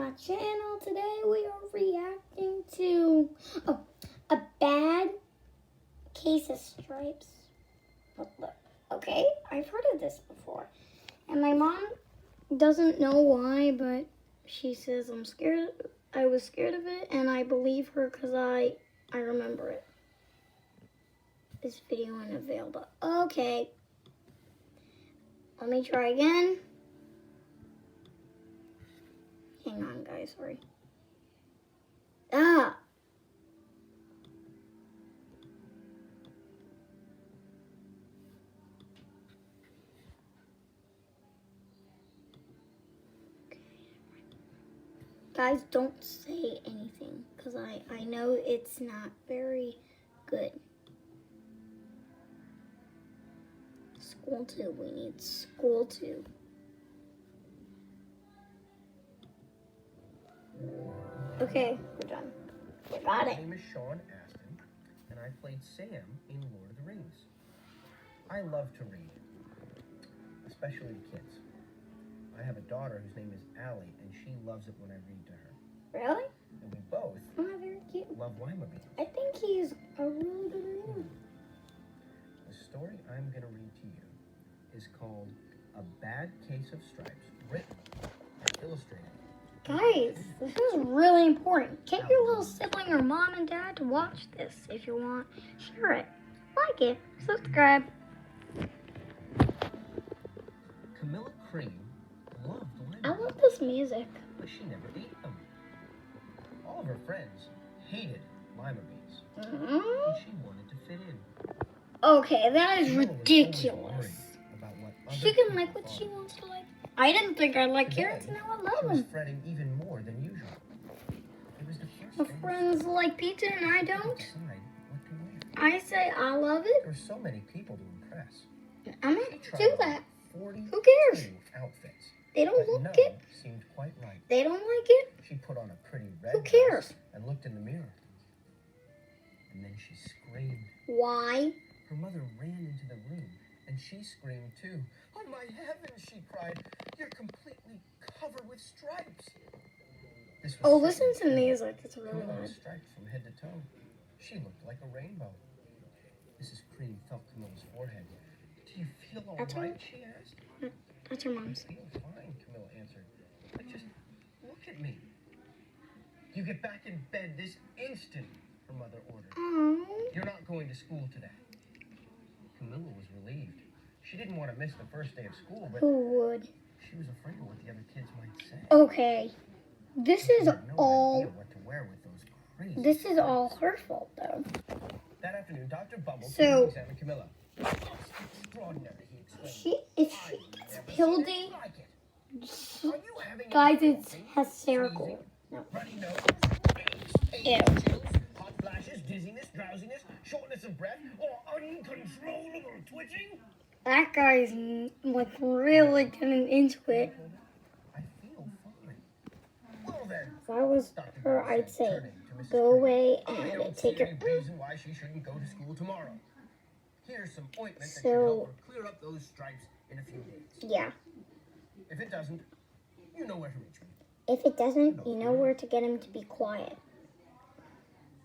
my channel. Today we are reacting to a bad case of stripes. Look, okay, I've heard of this before. And my mom doesn't know why, but she says I'm scared. I was scared of it, and I believe her because I remember it. This video unavailable. Okay. Let me try again. Hang on, guys. Sorry. Ah. Okay. Guys, don't say anything because I know it's not very good. School 2. We need school 2. Okay, we're done. We got it. My name is Sean Astin, and I played Sam in Lord of the Rings. I love to read, especially to kids. I have a daughter whose name is Allie, and she loves it when I read to her. Really? And we both Very cute. love lima beans. I think he's a really good reader. The story I'm going to read to you is called A Bad Case of Stripes, written and illustrated. Guys, this is really important. Get your little sibling or mom and dad to watch this if you want. Share it, like it, subscribe. Camilla Cream loved I lima love this music. but she never ate them. All of her friends hated lima beans, and she wanted to fit in. Okay, that is Camilla was always ridiculous. worried about what other She can people like what thought. she wants to like. I didn't think I'd like Today, carrots, and now I She love was them. fretting even more than usual. It was the first My day friends like pizza and I she couldn't don't. decide what to wear. I say I love it. There were so many people to impress. I'm She gonna tried do on that. 42 Who cares? outfits, They don't but look none it. seemed quite right. They don't like it. She put on a pretty red Who dress cares? and looked in the mirror. And then she screamed. Why? Her mother ran into the room, and she screamed too. Oh my heavens, she cried. You're completely covered with stripes. This was Oh, listen to certainly music. It's really Camilla was good. striped from head to toe. She looked like a rainbow. Mrs. Cream felt Camilla's forehead. Do you feel all That's right? right. She asked. That's your I mom's. feel fine, Camilla answered. But just look at me. You get back in bed this instant, her mother ordered. Oh. You're not going to school today. Camilla was relieved. She didn't want to miss the first day of school, but Who would? she was afraid of what the other kids might say. Okay. This She is had no all. idea what to wear with those crazy This is all stripes. her fault, though. That afternoon, Dr. Bumble So- came to examine Camilla. It's extraordinary, he exclaimed. If she gets Never Hildy, seen anything like it. Are you having guys, any it's trouble? hysterical. Sneezing, No. runny nose, Ew. chills, hot flashes, dizziness, drowsiness, shortness of breath, or uncontrollable twitching? That guy's like really getting into it. I feel fine. Well then, If I was Dr. her, Bumble I'd said, say, turning to Mrs. go Cream. away I and don't take see her. any reason why she shouldn't go to school tomorrow. Here's some ointment that should So- help her clear up those stripes in a few days. Yeah. If it doesn't, you know where to reach me. If it doesn't, you know where to get him to be quiet.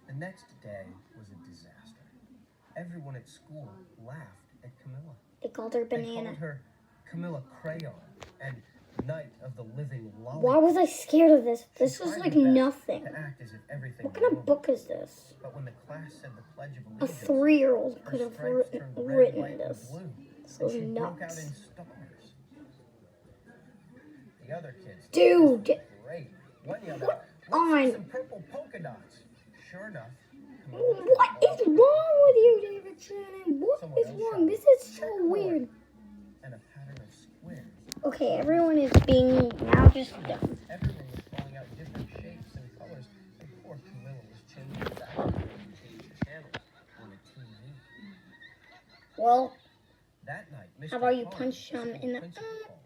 The next day was a disaster. Everyone at school laughed at Camilla. They called her They banana. called her Camilla Crayon and Night of the Living Lollipop. Why was I scared of this? This She was tried like her best nothing. to act as if everything What kind were of book is this? But when the class said the Pledge of A Allegiance, 3-year-old her could have stripes turned red, written white, this. and blue, This and was she broke out nuts. in stars. The other kids thought Dude. this was great. One yelled out, on? "Let's see some purple polka dots." Sure enough, Camilla was What is wrong with you, David Shannon? What Someone is else wrong? shouted, This is so "Checkerboard," weird. and a pattern of squares. Okay, everyone is being now just done. Everyone was calling out different shapes and colors, and poor Camilla was changing back and changing channels on the TV. Well, That night, Mr. how about you Carr, punch the him school in the... principal, called.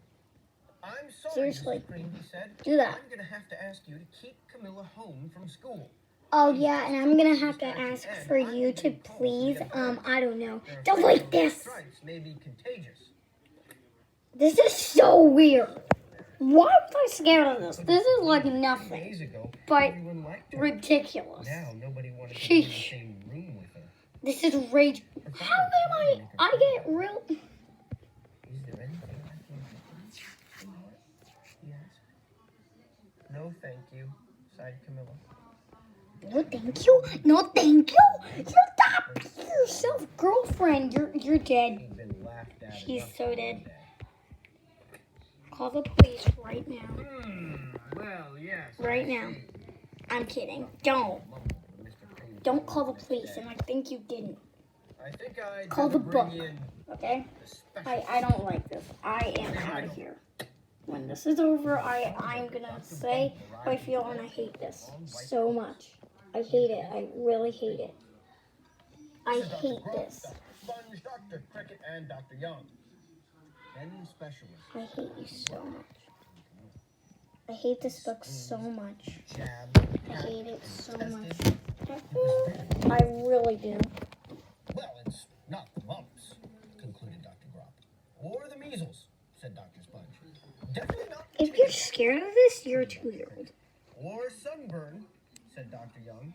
I'm sorry, Seriously. Mrs. Green, he said. Do that. I'm going to have to ask you to keep Camilla home from school. Oh, yeah, and I'm gonna have to ask for you to please, I don't know, delete this. Stripes may be contagious. This is so weird. Why was I scared of this? This is like 3 nothing days ago, but everyone liked her. ridiculous. Now nobody wanted to be in the Sheesh. same room with her. This is rage. Her How father am tried to make her I feel get real. Is there anything I can do, sweetheart? He asked. No, thank you, sighed Camilla. No, thank you. No, thank you. You're that yourself, girlfriend. You're dead. She'd been laughed at. She's enough so one dead. day. Call the police right now. Well, yes. Right I now. see. I'm kidding. Don't. Mumbled Mr. Crane Don't call the next police, day. and I think you didn't. I think I'd Call the better bring book. in Okay? the special. I don't like this. I am out of here. When this is over, I'm gonna say how I feel, and I hate this so much. I hate it. I really hate it. I This is Dr. hate Grubb, this. Dr. Sponge, Dr. Cricket, and Dr. Young. 10 specialists. I hate you so much. I hate this book so much. Jabbed, I hate it so much. tested. I really do. Well, it's not the mumps, concluded Dr. Grubb. Or the measles, said Dr. Sponge. Definitely not. If you're scared of this, you're a 2-year-old. Or sunburn, said Dr. Young.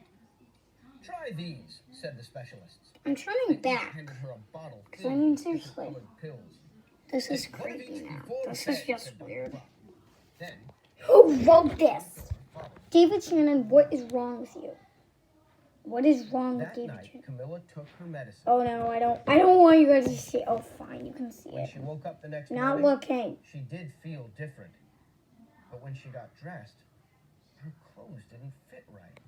Try these, said the specialists. I'm They turning each back. handed her a bottle I filled mean, with seriously. different colored pills. This is Take one of creepy each now. before This bed, is just said Dr. weird. Grubb. Then, Who wrote this? her father. David Shannon, what is wrong with you? What is wrong with That David night, Shannon? Camilla took her medicine. Oh no, I don't want you guys to see. Oh fine, you can see When it. she woke up the next Not morning, looking. she did feel different. But when she got dressed, her clothes didn't fit right.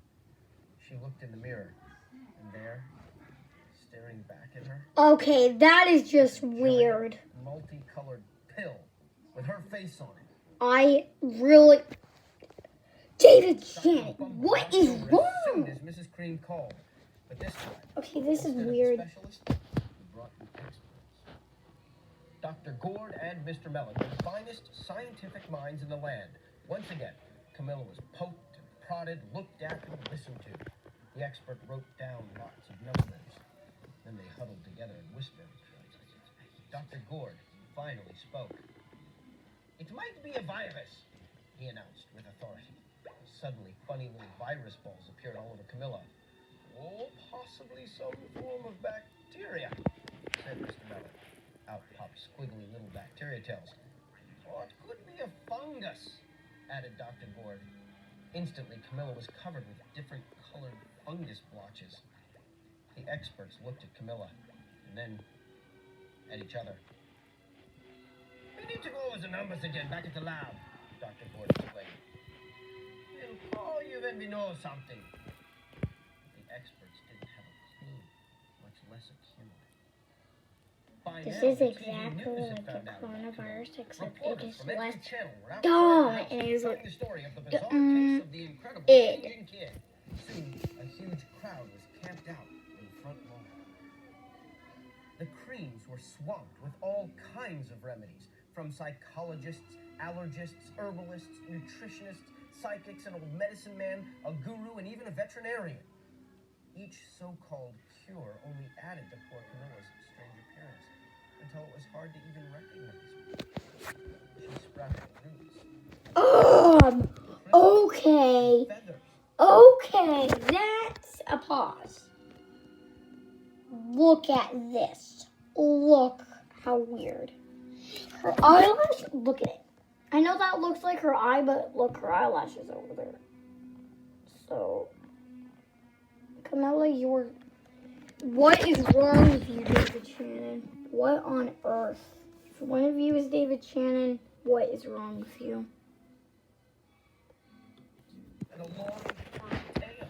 She looked in the mirror, and there, staring back at her, Okay, that is just weird. multicolored pill with her face on it. I really. David Dr. Shannon, Bumble what walked is over as wrong? soon as Mrs. Cream called. But this time, Okay, this is instead of the weird. specialist, he brought the experts. Dr. Gord and Mr. Mellon, the finest scientific minds in the land. Once again, Camilla was poked and prodded, looked at and listened to. The expert wrote down lots of numbers. Then they huddled together and whispered. Dr. Gord finally spoke. It might be a virus, he announced with authority. Suddenly, funny little virus balls appeared all over Camilla. Or possibly some form of bacteria, said Mr. Mellon. Out popped squiggly little bacteria tails. Or it could be a fungus, added Dr. Gord. Instantly, Camilla was covered with different colored fungus blotches. The experts looked at Camilla, and then at each other. We need to go over the numbers again back at the lab, Dr. Gord explained. We'll call you when we know something. The experts didn't have a clue, much less a cure. By This now, is the TV exactly news had like the found out about coronavirus, except it Reporters is from every less channel were outside dumb. the house And it is telling the story of the bizarre dumb. case of the incredible Id. changing kid. Soon, a huge crowd was camped out in the front lawn. The Creams were swamped with all kinds of remedies, from psychologists, allergists, herbalists, nutritionists, psychics, an old medicine man, a guru, and even a veterinarian. Each so-called cure only added to poor Camilla's strange appearance, until it was hard to even recognize her. She sprouted roots, Okay. feathers, Okay, that's a pause. Look at this. Look how weird. Her eyelash, look at it. I know that looks like her eye, but look, her eyelash is over there. So, Camilla, what is wrong with you, David Shannon? What on earth? If one of you is David Shannon, what is wrong with you? and a long furry tail.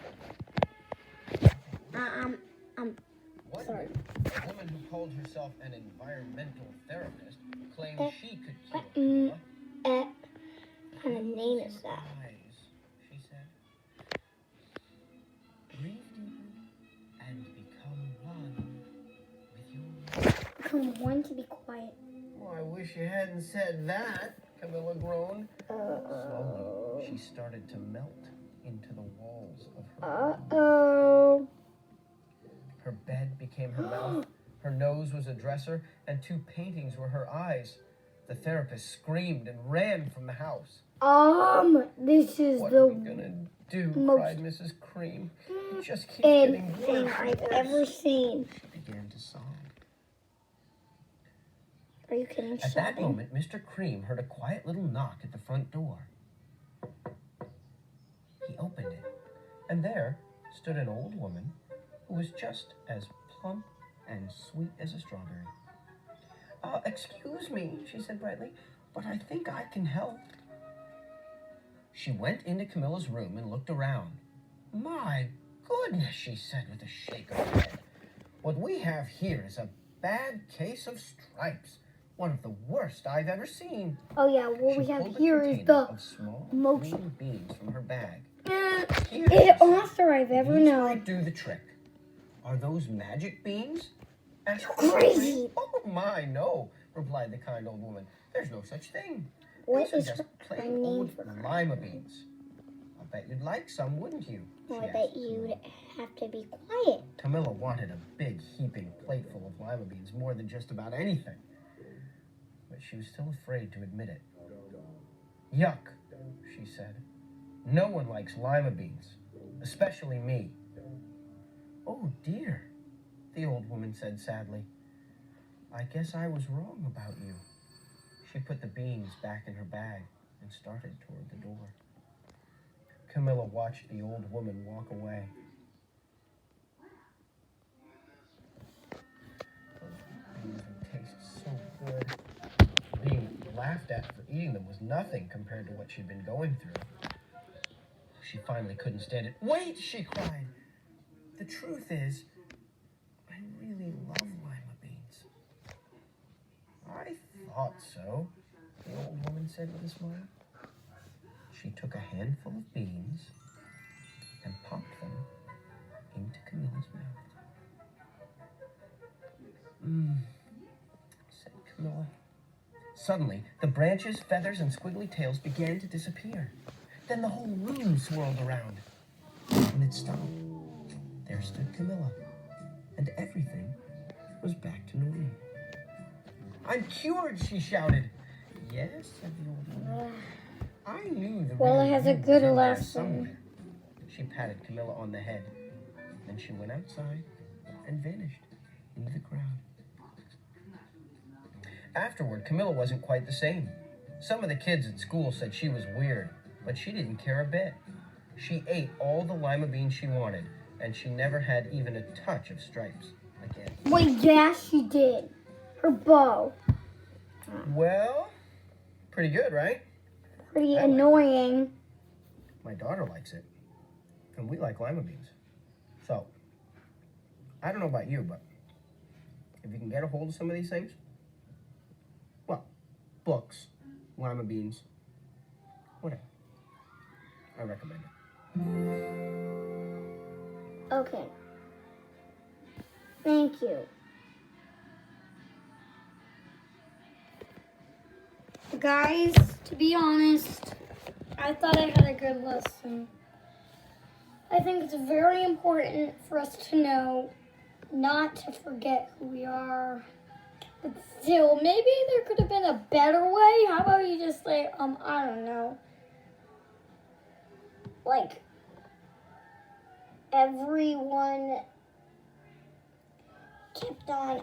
One Sorry. day, a woman who called herself an environmental therapist claimed she could cure What Camilla. kind of name is that? Eyes, she said. Breathe deeply and become one with your life. Become one to be quiet. Oh, I wish you hadn't said that, Camilla groaned. Slowly, she started to melt into the walls of her Uh-oh. Her bed became her mouth, her nose was a dresser, and 2 paintings were her eyes. The therapist screamed and ran from the house. This is What the are we gonna do? most Cried Mrs. Cream. It just keeps getting worse thing and I've worse. ever seen. She began to sob. Are you kidding? At that Sobbing? moment, Mr. Cream heard a quiet little knock at the front door. He opened it, and there stood an old woman who was just as plump and sweet as a strawberry. Excuse me, she said brightly, but I think I can help. She went into Camilla's room and looked around. My goodness, she said with a shake of her head. What we have here is a bad case of stripes. One of the worst I've ever seen. Oh yeah, what we She have pulled a here is container the of small most green beans from her bag. it's Here, she said. author I've ever These known. might do the trick. Are those magic beans? Asked You're Mr. crazy. Cream. Oh my, no, replied the kind old woman. There's no such thing. What These are is just her plain name old for her? lima beans. I bet you'd like some, wouldn't you? Well, she I bet asked you'd Camilla. have to be quiet. Camilla wanted a big heaping plateful of lima beans more than just about anything. But she was still afraid to admit it. Yuck, she said. No one likes lima beans, especially me. Oh dear, the old woman said sadly. I guess I was wrong about you. She put the beans back in her bag and started toward the door. Camilla watched the old woman walk away. Those beans would taste so good. Being laughed at for eating them was nothing compared to what she'd been going through. She finally couldn't stand it. Wait, she cried. The truth is, I really love lima beans. I thought so, the old woman said with a smile. She took a handful of beans and popped them into Camilla's mouth. Said Camilla. Suddenly, the branches, feathers, and squiggly tails began to disappear. Then the whole room swirled around. And it stopped. There stood Camilla. And everything was back to normal. I'm cured, she shouted. Yes, said the old woman. I knew the Well, real it has a you was good in there lesson. somewhere. She patted Camilla on the head. Then she went outside and vanished into the crowd. Afterward, Camilla wasn't quite the same. Some of the kids at school said she was weird, but she didn't care a bit. She ate all the lima beans she wanted, and she never had even a touch of stripes again. Wait, yeah, she did. Her bow. Well, pretty good, right? Pretty I like it. annoying. My daughter likes it, and we like lima beans. So, I don't know about you, but if you can get a hold of some of these things, well, books, lima beans, whatever, I recommend it. Okay. Thank you. Guys, to be honest, I thought I had a good lesson. I think it's very important for us to know not to forget who we are. But still, maybe there could have been a better way. How about you just say, I don't know. Like, everyone kept on,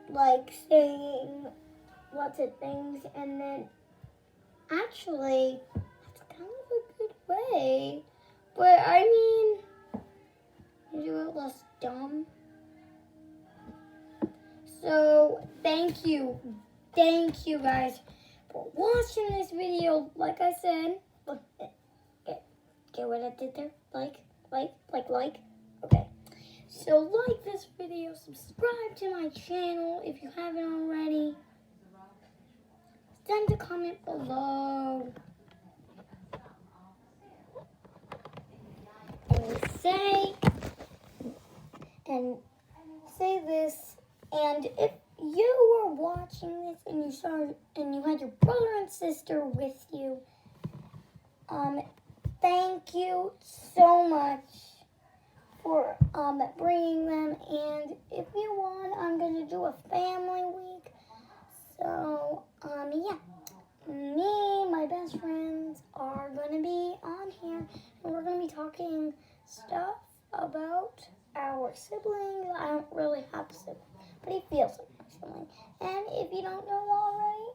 like, saying lots of things, and then actually, that's kind of a good way. But I mean, you do it less dumb. So, thank you guys for watching this video. Like I said, look, get what I did there? Like. Okay. So, like this video, subscribe to my channel if you haven't already. Send a comment below. And say this. And if you were watching this and you had your brother and sister with you, thank you so much for bringing them. And if you want, I'm gonna do a family week. So Yeah. Me, my best friends are gonna be on here, and we're gonna be talking stuff about our siblings. I don't really have a sibling, but he feels like my sibling. And if you don't know already,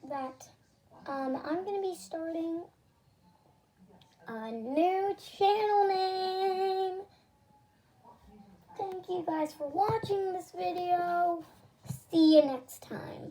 that I'm gonna be starting a new channel name. Thank you guys for watching this video. See you next time.